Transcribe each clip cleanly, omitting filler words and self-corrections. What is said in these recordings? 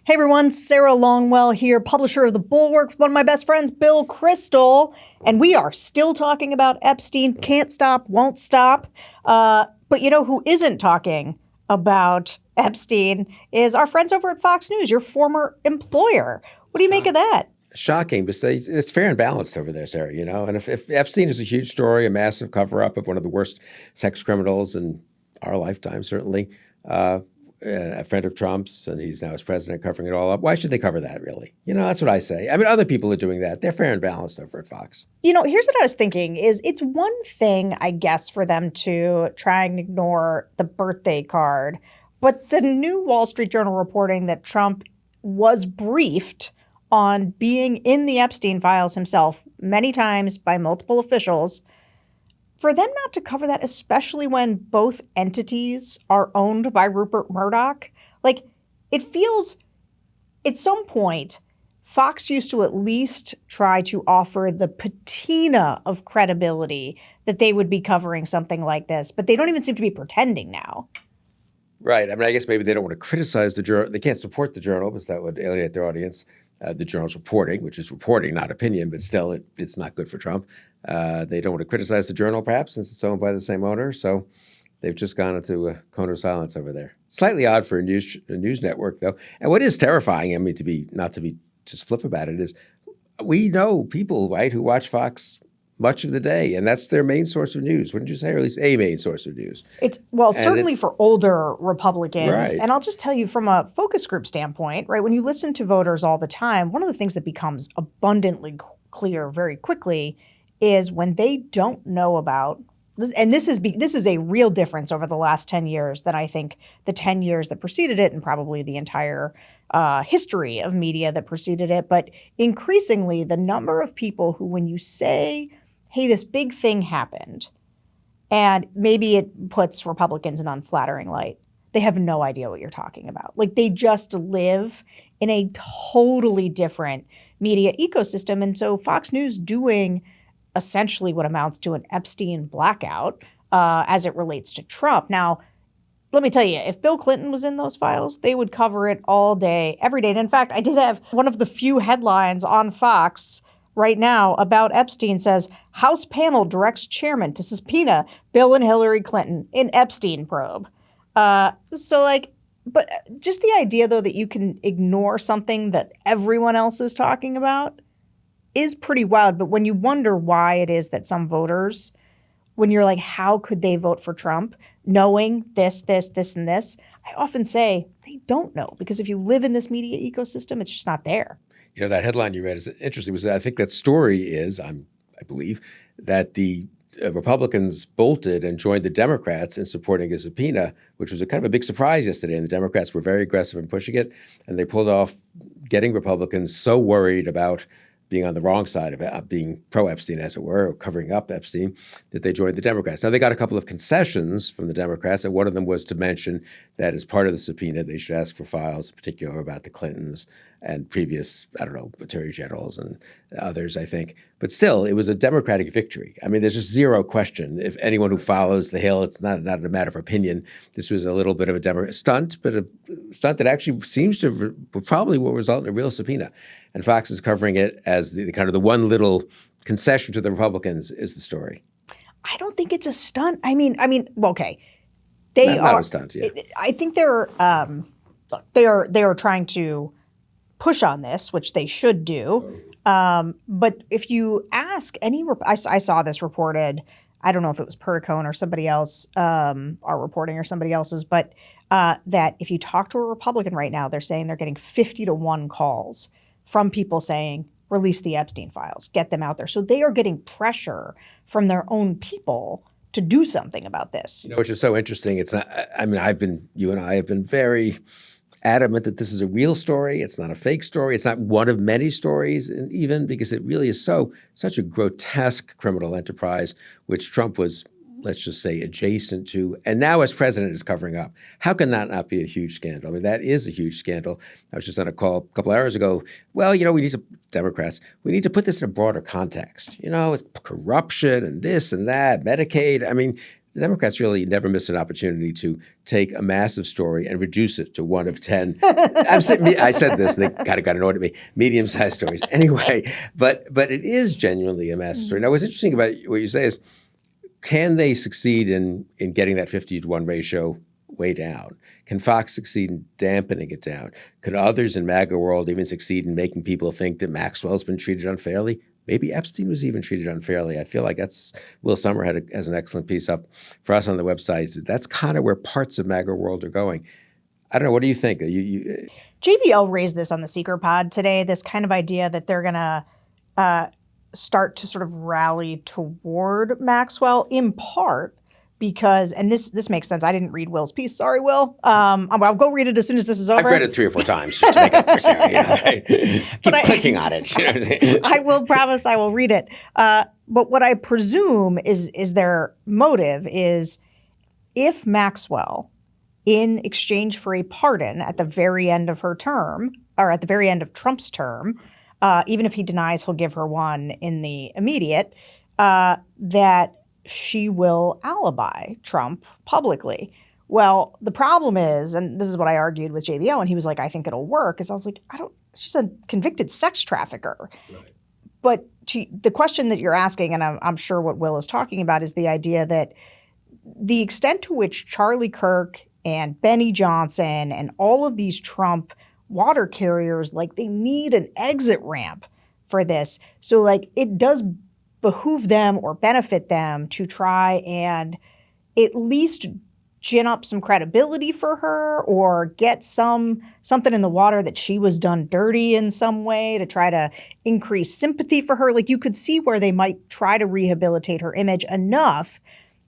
Hey everyone, Sarah Longwell here, publisher of the Bulwark with one of my best friends, Bill Kristol. And we are still talking about Epstein. Can't stop, won't stop. But you know who isn't talking about Epstein is our friends over at Fox News, your former employer. What do you make of that? Shocking, but it's fair and balanced over there, Sarah, And if Epstein is a huge story, a massive cover-up of one of the worst sex criminals in our lifetime, certainly, a friend of Trump's, and he's now his president covering it all up. Why should they cover that, really? That's what I say. I mean, other people are doing that. They're fair and balanced over at Fox. Here's what I was thinking is it's one thing, I guess, for them to try and ignore the birthday card. But the new Wall Street Journal reporting that Trump was briefed on being in the Epstein files himself many times by multiple officials, for them not to cover that, especially when both entities are owned by Rupert Murdoch, it feels at some point Fox used to at least try to offer the patina of credibility that they would be covering something like this, but they don't even seem to be pretending now. Right. I mean, I guess maybe they don't want to criticize the journal. They can't support the journal because that would alienate their audience. The journal's reporting, which is reporting, not opinion, but still it's not good for Trump. They don't want to criticize the journal, perhaps, since it's owned by the same owner. So they've just gone into a cone of silence over there. Slightly odd for a news network, though. And what is terrifying, I mean, not to be just flip about it, is we know people, right, who watch Fox much of the day, and that's their main source of news, wouldn't you say? Or at least a main source of news. Certainly for older Republicans. Right. And I'll just tell you from a focus group standpoint, right, when you listen to voters all the time, one of the things that becomes abundantly clear very quickly is when they don't know about, and this is a real difference over the last 10 years than I think the 10 years that preceded it and probably the entire history of media that preceded it. But increasingly, the number of people who, when you say, hey, this big thing happened, and maybe it puts Republicans in unflattering light, they have no idea what you're talking about. They just live in a totally different media ecosystem. And so Fox News doing essentially what amounts to an Epstein blackout as it relates to Trump. Now, let me tell you, if Bill Clinton was in those files, they would cover it all day, every day. And in fact, I did have one of the few headlines on Fox right now about Epstein says, House panel directs chairman to subpoena Bill and Hillary Clinton in Epstein probe. But just the idea, though, that you can ignore something that everyone else is talking about is pretty wild. But when you wonder why it is that some voters, when you're like, how could they vote for Trump knowing this, and this? I often say they don't know, because if you live in this media ecosystem, it's just not there. That headline you read is interesting. I think that story is, I believe, that the Republicans bolted and joined the Democrats in supporting a subpoena, which was a kind of a big surprise yesterday. And the Democrats were very aggressive in pushing it. And they pulled off getting Republicans so worried about being on the wrong side of it, being pro-Epstein, as it were, or covering up Epstein, that they joined the Democrats. Now, they got a couple of concessions from the Democrats, and one of them was to mention that as part of the subpoena, they should ask for files, in particular about the Clintons and previous, attorney generals and others, I think. But still, it was a Democratic victory. I mean, there's just zero question. If anyone who follows the Hill, it's not a matter of opinion. This was a little bit of a Democrat stunt, but a stunt that actually seems to probably will result in a real subpoena. And Fox is covering it as the kind of the one little concession to the Republicans is the story. I don't think it's a stunt. I mean, okay, not a stunt. Yeah, I think they are trying to push on this, which they should do. But if you ask I saw this reported. I don't know if it was Perticone or somebody else, our reporting or somebody else's, but that if you talk to a Republican right now, they're saying they're getting 50-1 calls from people saying, release the Epstein files, get them out there. So they are getting pressure from their own people to do something about this. Which is so interesting. It's not, you and I have been very adamant that this is a real story. It's not a fake story. It's not one of many stories, and even because it really is such a grotesque criminal enterprise, which Trump was, let's just say, adjacent to, and now as president is covering up. How can that not be a huge scandal? I mean, that is a huge scandal. I was just on a call a couple hours ago. Well, Democrats, we need to put this in a broader context. It's corruption and this and that, Medicaid. I mean, the Democrats really never miss an opportunity to take a massive story and reduce it to one of 10. I said this, and they kind of got annoyed at me, medium-sized stories. Anyway, but it is genuinely a massive story. Now, what's interesting about what you say is, can they succeed in getting that 50-to-1 ratio way down? Can Fox succeed in dampening it down? Could others in MAGA world even succeed in making people think that Maxwell's been treated unfairly? Maybe Epstein was even treated unfairly. I feel like that's Will Sommer has an excellent piece up for us on the website. That's kind of where parts of MAGA world are going. I don't know. What do you think? JVL raised this on the Seeker Pod today, this kind of idea that they're going to start to sort of rally toward Maxwell, in part because, and this makes sense. I didn't read Will's piece. Sorry, Will. I'll go read it as soon as this is over. I've read it 3 or 4 times just to make up for Sarah. Right? Keep clicking on it. I will promise I will read it. But what I presume is their motive is, if Maxwell, in exchange for a pardon at the very end of her term, or at the very end of Trump's term, even if he denies he'll give her one in the immediate, that she will alibi Trump publicly. Well, the problem is, and this is what I argued with JVL, and he was like, I think it'll work, is I was like, she's a convicted sex trafficker. Right. But the question that you're asking, and I'm sure what Will is talking about, is the idea that the extent to which Charlie Kirk and Benny Johnson and all of these Trump water carriers, like, they need an exit ramp for this. So, like, it does behoove them or benefit them to try and at least gin up some credibility for her, or get something in the water that she was done dirty in some way, to try to increase sympathy for her. Like, you could see where they might try to rehabilitate her image enough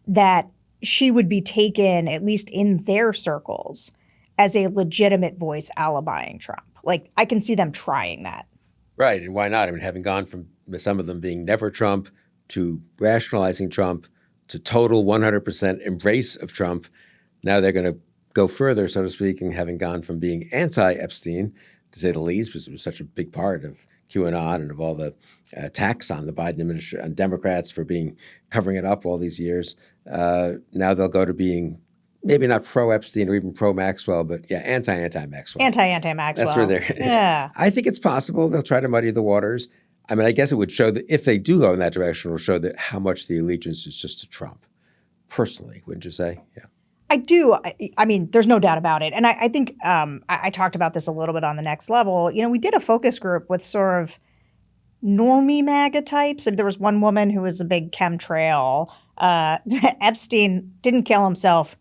that she would be taken, at least in their circles, as a legitimate voice alibying Trump. Like, I can see them trying that. Right, and why not? I mean, having gone from some of them being never Trump to rationalizing Trump to total 100% embrace of Trump, now they're going to go further, so to speak, and having gone from being anti-Epstein, to say the least, because it was such a big part of QAnon and of all the attacks on the Biden administration, on Democrats for covering it up all these years. Now they'll go to being maybe not pro-Epstein or even pro-Maxwell, but yeah, anti-Maxwell. Anti-Maxwell. That's where they're. Yeah. I think it's possible they'll try to muddy the waters. I mean, I guess it would show that if they do go in that direction, it'll show that how much the allegiance is just to Trump, personally, wouldn't you say? Yeah. I do. I mean, there's no doubt about it. And I think I talked about this a little bit on the Next Level. You know, we did a focus group with sort of normie MAGA types. And there was one woman who was a big chemtrail. Epstein didn't kill himself,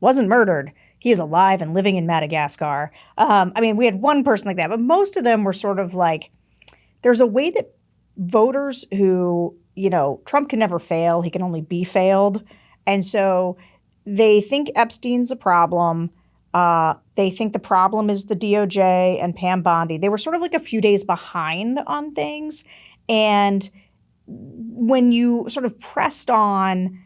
wasn't murdered. He is alive and living in Madagascar. I mean, we had one person like that, but most of them were sort of like, there's a way that voters who, you know, Trump can never fail. He can only be failed. And so they think Epstein's a problem. They think the problem is the DOJ and Pam Bondi. They were sort of like a few days behind on things. And when you sort of pressed on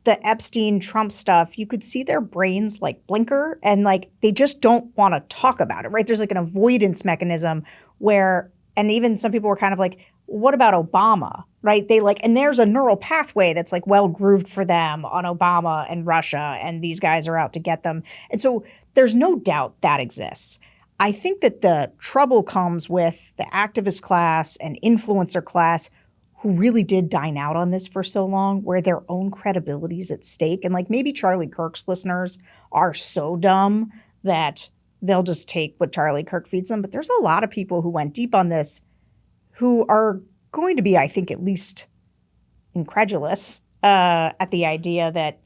the Epstein-Trump stuff, you could see their brains like blinker, and like they just don't want to talk about it, right? There's like an avoidance mechanism where, and even some people were kind of like, what about Obama, right? They like, and there's a neural pathway that's like well grooved for them on Obama and Russia, and these guys are out to get them. And so there's no doubt that exists. I think that the trouble comes with the activist class and influencer class who really did dine out on this for so long, where their own credibility is at stake. And like maybe Charlie Kirk's listeners are so dumb that they'll just take what Charlie Kirk feeds them. But there's a lot of people who went deep on this who are going to be, I think, at least incredulous at the idea that,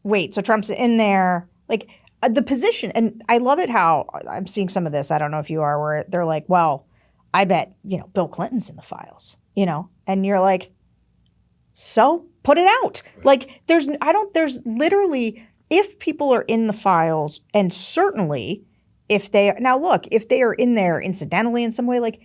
wait, so Trump's in there, like the position. And I love it how I'm seeing some of this, I don't know if you are, where they're like, well, I bet, you know, Bill Clinton's in the files, you know, and you're like, so put it out. Like there's literally, if people are in the files, and certainly if they are, now look, if they are in there incidentally in some way, like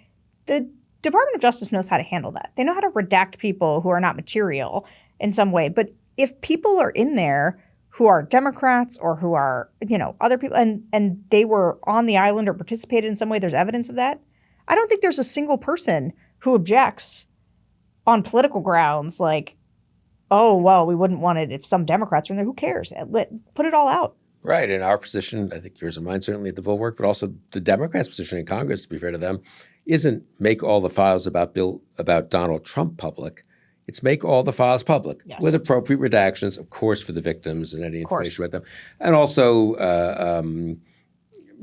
the Department of Justice knows how to handle that. They know how to redact people who are not material in some way. But if people are in there who are Democrats or who are, you know, other people, and they were on the island or participated in some way, there's evidence of that. I don't think there's a single person who objects on political grounds, like, oh, well, we wouldn't want it if some Democrats are in there. Who cares? Put it all out. Right. And our position, I think yours and mine certainly at the Bulwark, but also the Democrats' position in Congress, to be fair to them, isn't make all the files about Donald Trump public. It's make all the files public with appropriate redactions, of course, for the victims and any information about them. And also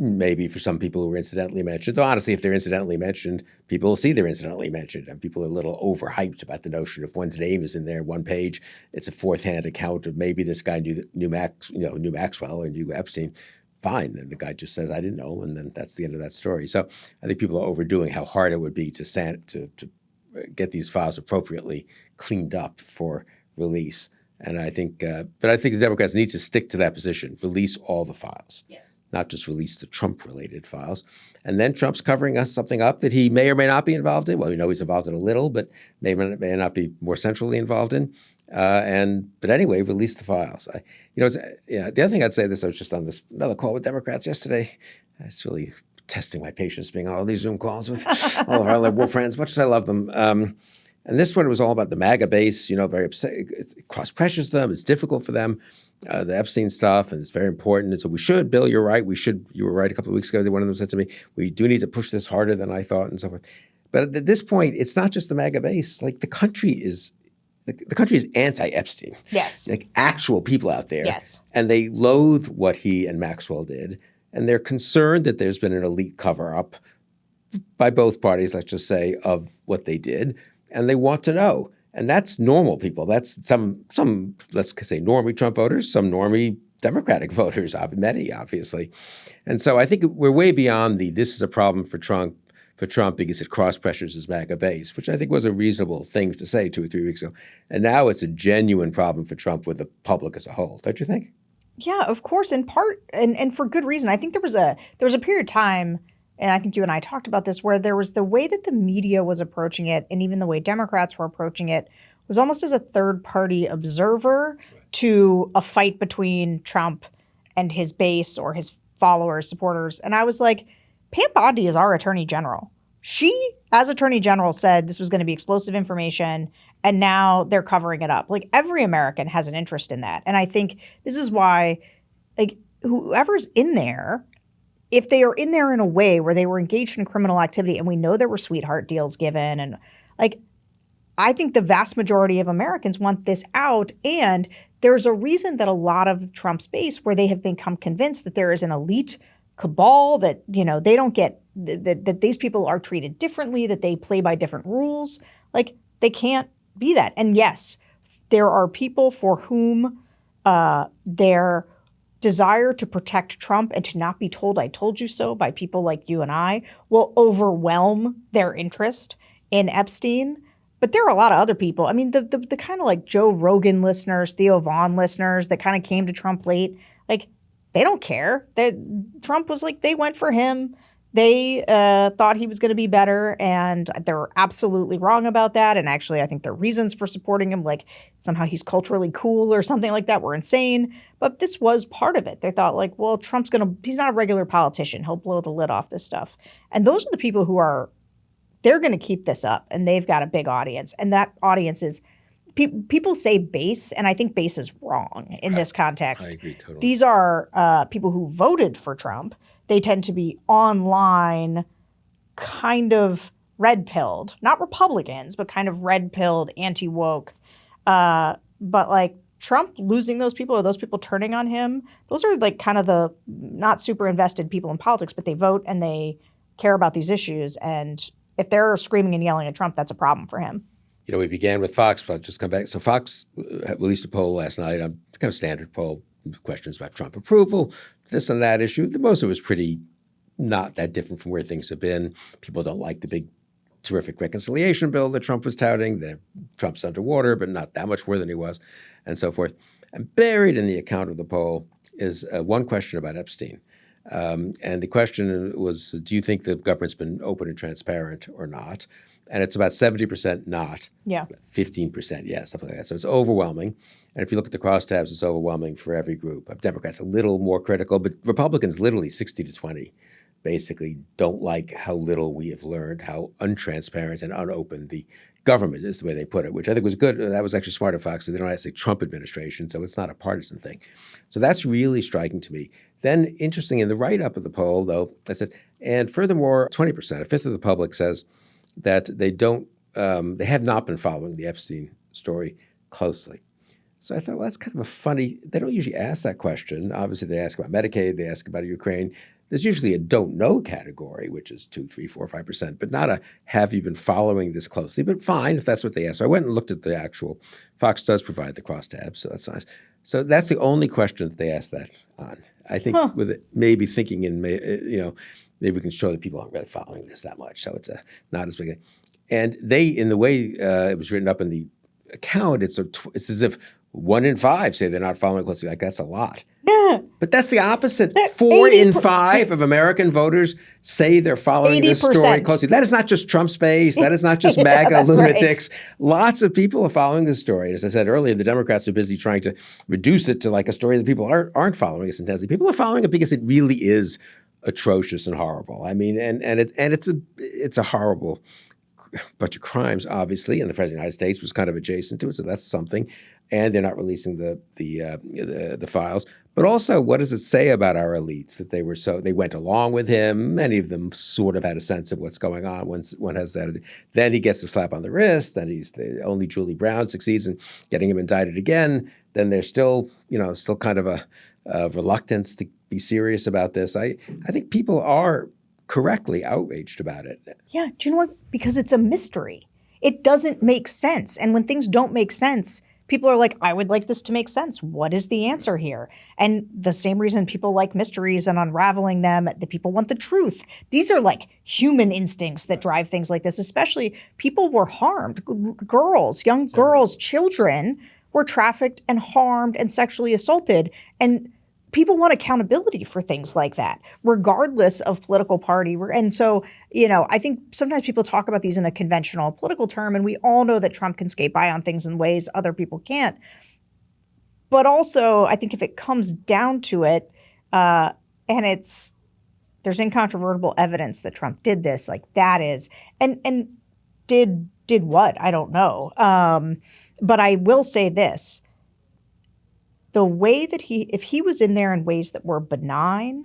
maybe for some people who were incidentally mentioned. Though honestly, if they're incidentally mentioned, people will see they're incidentally mentioned. And people are a little overhyped about the notion if one's name is in there one page, it's a fourth-hand account of maybe this guy knew Maxwell or knew Epstein. Fine, then the guy just says, I didn't know, and then that's the end of that story. So I think people are overdoing how hard it would be to get these files appropriately cleaned up for release. And I think, but I think the Democrats need to stick to that position, release all the files. Yes. Not just release the Trump-related files. And then Trump's covering something up that he may or may not be involved in. Well, we know he's involved in a little, but may not be more centrally involved in. But anyway, release the files. The other thing I'd say, I was just on another call with Democrats yesterday. It's really testing my patience being on all these Zoom calls with all of our liberal friends, much as I love them. And this one was all about the MAGA base, very upset. It cross-pressures them. It's difficult for them, the Epstein stuff, and it's very important. And so we should, Bill, you're right. You were right a couple of weeks ago. One of them said to me, we do need to push this harder than I thought and so forth. But at this point, it's not just the MAGA base. Like the country is anti-Epstein. Yes. Like actual people out there. Yes. And they loathe what he and Maxwell did. And they're concerned that there's been an elite cover-up by both parties, let's just say, of what they did. And they want to know. And that's normal people. That's some let's say, normie Trump voters, some normie Democratic voters, many, obviously. And so I think we're way beyond this is a problem for Trump because it cross-pressures his MAGA base, which I think was a reasonable thing to say 2 or 3 weeks ago. And now it's a genuine problem for Trump with the public as a whole, don't you think? Yeah, of course, in part, and for good reason. I think there was a period of time, and I think you and I talked about this, where there was the way that the media was approaching it, and even the way Democrats were approaching it, was almost as a third-party observer to a fight between Trump and his base or his followers, supporters. And I was like, Pam Bondi is our attorney general. She, as attorney general, said this was going to be explosive information, and now they're covering it up. Like, every American has an interest in that. And I think this is why, like, whoever's in there, if they are in there in a way where they were engaged in criminal activity, and we know there were sweetheart deals given, and like, I think the vast majority of Americans want this out. And there's a reason that a lot of Trump's base, where they have become convinced that there is an elite cabal, that, they don't get, that these people are treated differently, that they play by different rules. Like, they can't be that. And yes, there are people for whom their desire to protect Trump and to not be told I told you so by people like you and I will overwhelm their interest in Epstein. But there are a lot of other people. I mean, the kind of like Joe Rogan listeners, Theo Vaughn listeners that kind of came to Trump late, like, they don't care. Trump was like, they went for him. They thought he was going to be better, and they're absolutely wrong about that. And actually, I think their reasons for supporting him, like somehow he's culturally cool or something like that, were insane. But this was part of it. They thought like, well, he's not a regular politician. He'll blow the lid off this stuff. And those are the people who they're going to keep this up, and they've got a big audience. And that audience is, people say base, and I think base is wrong in this context. I agree totally. These are people who voted for Trump. They tend to be online, kind of red-pilled. Not Republicans, but kind of red-pilled, anti-woke. But like Trump losing those people, or those people turning on him, those are like kind of the not super invested people in politics, but they vote and they care about these issues. And if they're screaming and yelling at Trump, that's a problem for him. We began with Fox, but I'll just come back. So Fox released a poll last night, kind of standard poll, questions about Trump approval, this and that issue. Most of it was pretty not that different from where things have been. People don't like the big, terrific reconciliation bill that Trump was touting. Trump's underwater, but not that much more than he was, and so forth. And buried in the account of the poll is one question about Epstein. And the question was, do you think the government's been open and transparent or not? And it's about 70% not, 15% yes, something like that. So it's overwhelming. And if you look at the crosstabs, it's overwhelming for every group. Democrats a little more critical, but Republicans literally 60-20 basically don't like how little we have learned, how untransparent and unopen the government is the way they put it, which I think was good. That was actually smart of Fox. So they don't have to say Trump administration, so it's not a partisan thing. So that's really striking to me. Then, interesting, in the write-up of the poll, though, I said, and furthermore, 20%, a fifth of the public says that they have not been following the Epstein story closely. So I thought, well, that's kind of a funny, they don't usually ask that question. Obviously, they ask about Medicaid, they ask about Ukraine. There's usually a don't know category, which is 2, 3, 4, 5%, but not a have you been following this closely? But fine, if that's what they ask. So I went and looked at the actual, Fox does provide the crosstabs, so that's nice. So that's the only question that they asked that on. I think with it, maybe thinking in, maybe we can show that people aren't really following this that much. So it's not as big. And they, in the way it was written up in the account, it's as if 1 in 5 say they're not following closely. Like, that's a lot. Yeah. But that's the opposite. 4 in 5 of American voters say they're following this story closely. That is not just Trump's base. That is not just MAGA lunatics. Right. Lots of people are following this story. And as I said earlier, the Democrats are busy trying to reduce it to like a story that people aren't following as intensely. People are following it because it really is atrocious and horrible. I mean, and it's a horrible bunch of crimes, obviously, and the President of the United States was kind of adjacent to it, so that's something. And they're not releasing the files. But also, what does it say about our elites that they went along with him? Many of them sort of had a sense of what's going on. One has that. Then he gets a slap on the wrist. Then only Julie Brown succeeds in getting him indicted again. Then there's still kind of a reluctance to be serious about this. I think people are correctly outraged about it. Yeah, do you know what? Because it's a mystery. It doesn't make sense. And when things don't make sense, people are like, I would like this to make sense. What is the answer here? And the same reason people like mysteries and unraveling them, that people want the truth. These are like human instincts that drive things like this, especially people were harmed. Girls, young girls, children were trafficked and harmed and sexually assaulted. And people want accountability for things like that, regardless of political party. And so, I think sometimes people talk about these in a conventional political term, and we all know that Trump can skate by on things in ways other people can't. But also, I think if it comes down to it, and there's incontrovertible evidence that Trump did this, like that is, and did what? I don't know. But I will say this. The way that if he was in there in ways that were benign,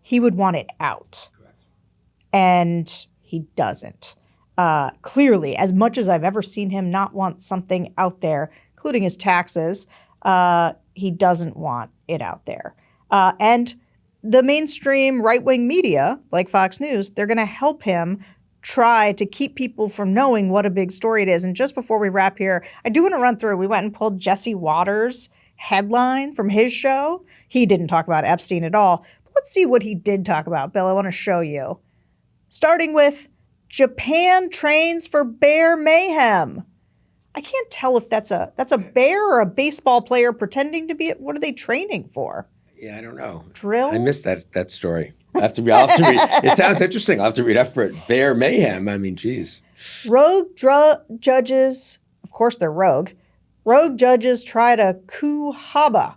he would want it out. Correct. And he doesn't. Clearly, as much as I've ever seen him not want something out there, including his taxes, he doesn't want it out there. And the mainstream right-wing media, like Fox News, they're going to help him try to keep people from knowing what a big story it is. And just before we wrap here, I do want to run through. We went and pulled Jesse Waters' headline from his show. He didn't talk about Epstein at all. But let's see what he did talk about. Bill, I want to show you. Starting with Japan trains for bear mayhem. I can't tell if that's a bear or a baseball player pretending to be it. What are they training for? Yeah, I don't know. Drill? I missed that story. I'll have to read. It sounds interesting. I'll have to read up for it. Bear mayhem. I mean, geez. Rogue judges, of course they're rogue. Rogue judges try to coup Haba.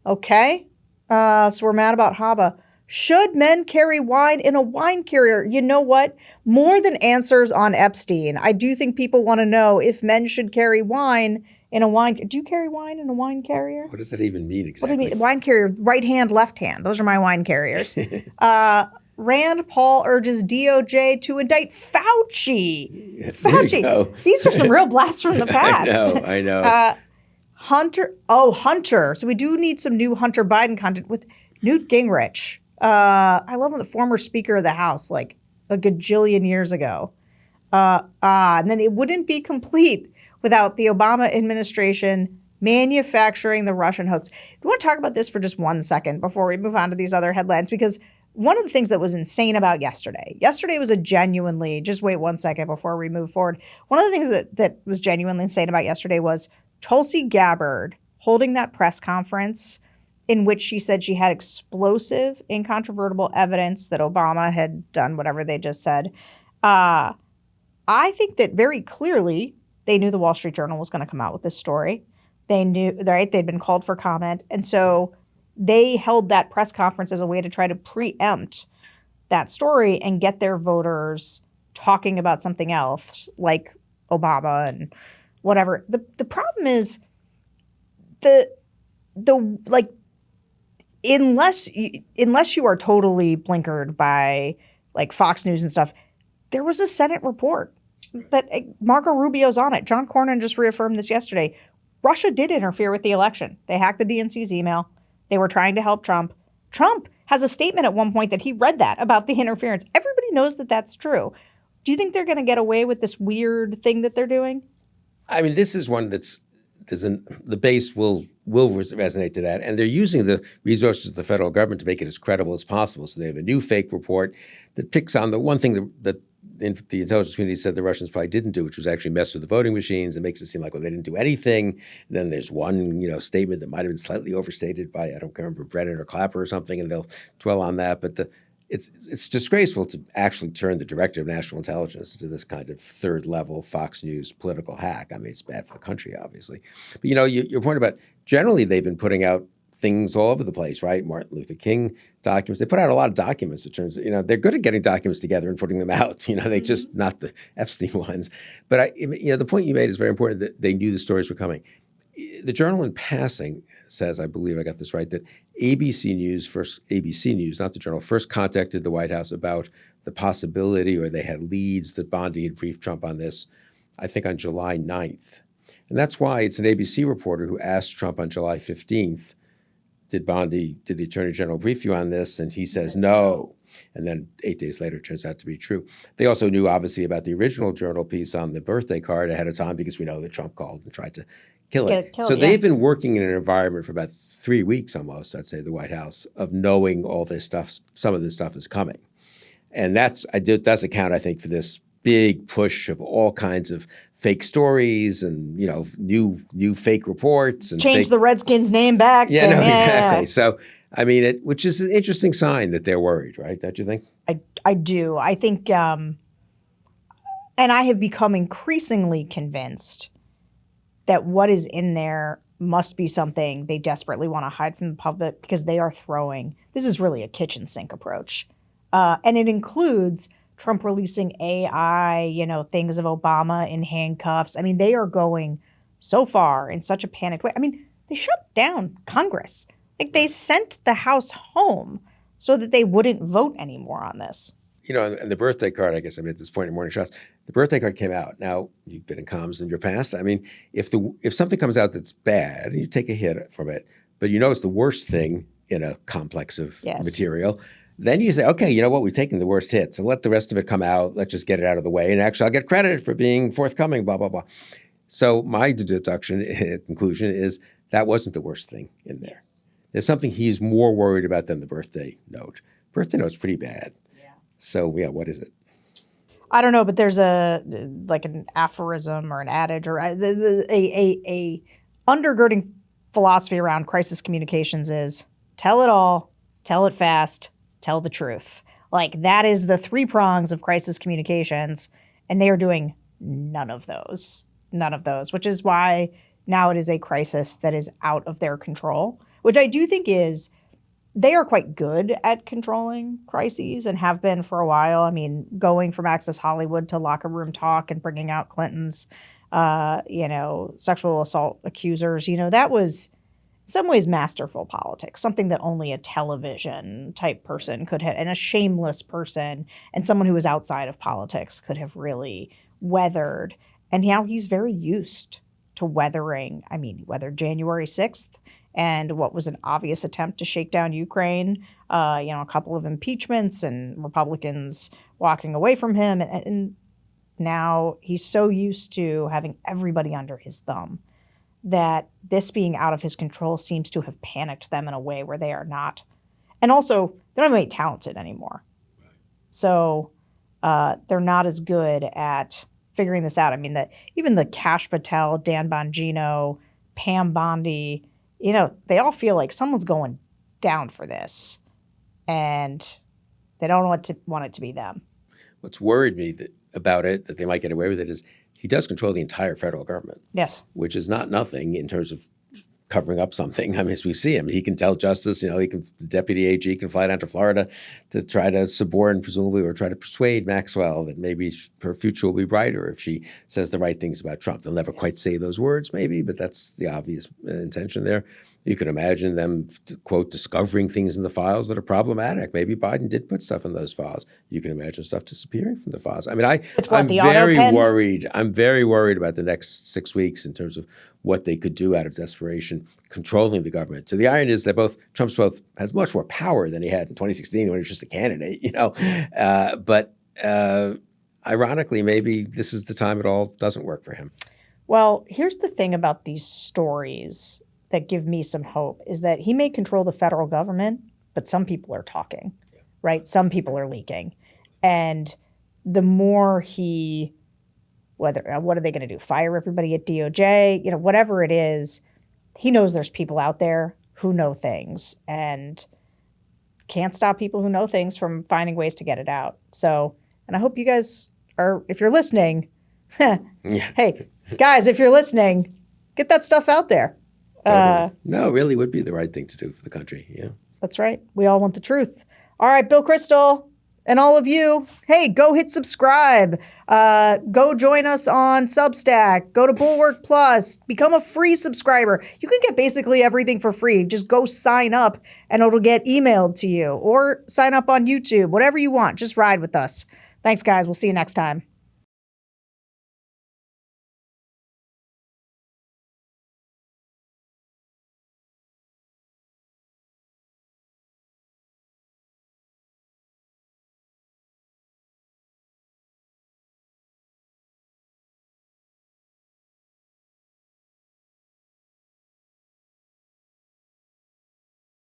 Okay? So we're mad about Haba. Should men carry wine in a wine carrier? You know what? More than answers on Epstein, I do think people want to know if men should carry wine in a wine. Do you carry wine in a wine carrier? What does that even mean exactly? What do you mean? Wine carrier, right hand, left hand. Those are my wine carriers. Rand Paul urges DOJ to indict Fauci. Fauci. These are some real blasts from the past. I know. Hunter. So we do need some new Hunter Biden content with Newt Gingrich. I love him, the former Speaker of the House, like a gajillion years ago. And then it wouldn't be complete without the Obama administration manufacturing the Russian hoax. We want to talk about this for just 1 second before we move on to these other headlines, because one of the things that was insane about yesterday was a genuinely, just wait 1 second before we move forward. One of the things that was genuinely insane about yesterday was Tulsi Gabbard holding that press conference in which she said she had explosive, incontrovertible evidence that Obama had done whatever they just said. I think that very clearly they knew the Wall Street Journal was going to come out with this story. They knew, right? They'd been called for comment. And so they held that press conference as a way to try to preempt that story and get their voters talking about something else, like Obama and whatever. The problem is like unless you are totally blinkered by like Fox News and stuff, there was a Senate report that Marco Rubio's on it. John Cornyn just reaffirmed this yesterday. Russia did interfere with the election. They hacked the DNC's email. They were trying to help Trump. Trump has a statement at one point that he read that about the interference. Everybody knows that that's true. Do you think they're going to get away with this weird thing that they're doing? I mean, this is one that's the base will resonate to that, and they're using the resources of the federal government to make it as credible as possible. So they have a new fake report that picks on the one thing that the intelligence community said the Russians probably didn't do, which was actually mess with the voting machines. It makes it seem like, well, they didn't do anything. And then there's one, statement that might have been slightly overstated by, I don't remember, Brennan or Clapper or something, and they'll dwell on that. But it's disgraceful to actually turn the director of national intelligence into this kind of third-level Fox News political hack. I mean, it's bad for the country, obviously. But, your point about generally they've been putting out things all over the place, right? Martin Luther King documents. They put out a lot of documents. It turns out, they're good at getting documents together and putting them out. They just not the Epstein ones. But the point you made is very important that they knew the stories were coming. The Journal in passing says, I believe I got this right, that ABC News, not the Journal, first contacted the White House about the possibility, or they had leads that Bondi had briefed Trump on this, I think on July 9th. And that's why it's an ABC reporter who asked Trump on July 15th, did the Attorney General brief you on this? And he says no. And then 8 days later, it turns out to be true. They also knew, obviously, about the original Journal piece on the birthday card ahead of time because we know that Trump called and tried to kill it. So they've been working in an environment for about 3 weeks almost, I'd say, the White House, of knowing all this stuff, some of this stuff is coming. And that's account, I think, for this big push of all kinds of fake stories and, new fake reports. And change the Redskins' name back. Yeah, exactly. So, I mean, which is an interesting sign that they're worried, right? Don't you think? I do. I think, and I have become increasingly convinced that what is in there must be something they desperately want to hide from the public because they are this is really a kitchen sink approach. And it includes Trump releasing AI, things of Obama in handcuffs. I mean, they are going so far in such a panicked way. I mean, they shut down Congress. Like, they sent the House home so that they wouldn't vote anymore on this. And the birthday card, I guess, at this point in Morning Shots, the birthday card came out. Now, you've been in comms in your past. I mean, if something comes out that's bad, you take a hit from it, but it's the worst thing in a complex of material, then you say, okay, you know what? We've taken the worst hit, so let the rest of it come out. Let's just get it out of the way. And actually, I'll get credit for being forthcoming, blah, blah, blah. So my conclusion is that wasn't the worst thing in there. There's something he's more worried about than the birthday note. Birthday note's pretty bad. Yeah. So, what is it? I don't know, but there's an aphorism or an adage or a undergirding philosophy around crisis communications is tell it all, tell it fast, tell the truth. Like, that is the 3 prongs of crisis communications, and they are doing none of those, which is why now it is a crisis that is out of their control, which I do think is they are quite good at controlling crises and have been for a while. I mean, going from Access Hollywood to locker room talk and bringing out Clinton's, sexual assault accusers, that was in some ways masterful politics, something that only a television type person could have, and a shameless person and someone who was outside of politics could have really weathered. And now he's very used to weathering. I mean, he weathered January 6th and what was an obvious attempt to shake down Ukraine, a couple of impeachments and Republicans walking away from him. And now he's so used to having everybody under his thumb that this being out of his control seems to have panicked them in a way where they are not. And also, they're not really talented anymore. So they're not as good at figuring this out. I mean, even the Kash Patel, Dan Bongino, Pam Bondi, they all feel like someone's going down for this, and they don't want it to be them. What's worried me about it, that they might get away with it, is he does control the entire federal government. Yes. Which is not nothing in terms of covering up something. I mean, as we see him, he can tell justice, the deputy AG can fly down to Florida to try to suborn, presumably, or try to persuade Maxwell that maybe her future will be brighter if she says the right things about Trump. They'll never quite say those words, maybe, but that's the obvious intention there. You can imagine them, quote, discovering things in the files that are problematic. Maybe Biden did put stuff in those files. You can imagine stuff disappearing from the files. I mean, I'm very worried. I'm very worried about the next 6 weeks in terms of what they could do out of desperation, controlling the government. So the irony is that Trump's has much more power than he had in 2016 when he was just a candidate, But ironically, maybe this is the time it all doesn't work for him. Well, here's the thing about these stories that give me some hope is that he may control the federal government, but some people are talking, right? Some people are leaking. And the more what are they going to do? Fire everybody at DOJ? Whatever it is, he knows there's people out there who know things and can't stop people who know things from finding ways to get it out. So, and I hope you guys if you're listening, hey, guys, if you're listening, get that stuff out there. Totally. No, it really would be the right thing to do for the country. Yeah. That's right. We all want the truth. All right, Bill Kristol and all of you, hey, go hit subscribe. Go join us on Substack. Go to Bulwark Plus. Become a free subscriber. You can get basically everything for free. Just go sign up and it'll get emailed to you, or sign up on YouTube, whatever you want. Just ride with us. Thanks, guys. We'll see you next time.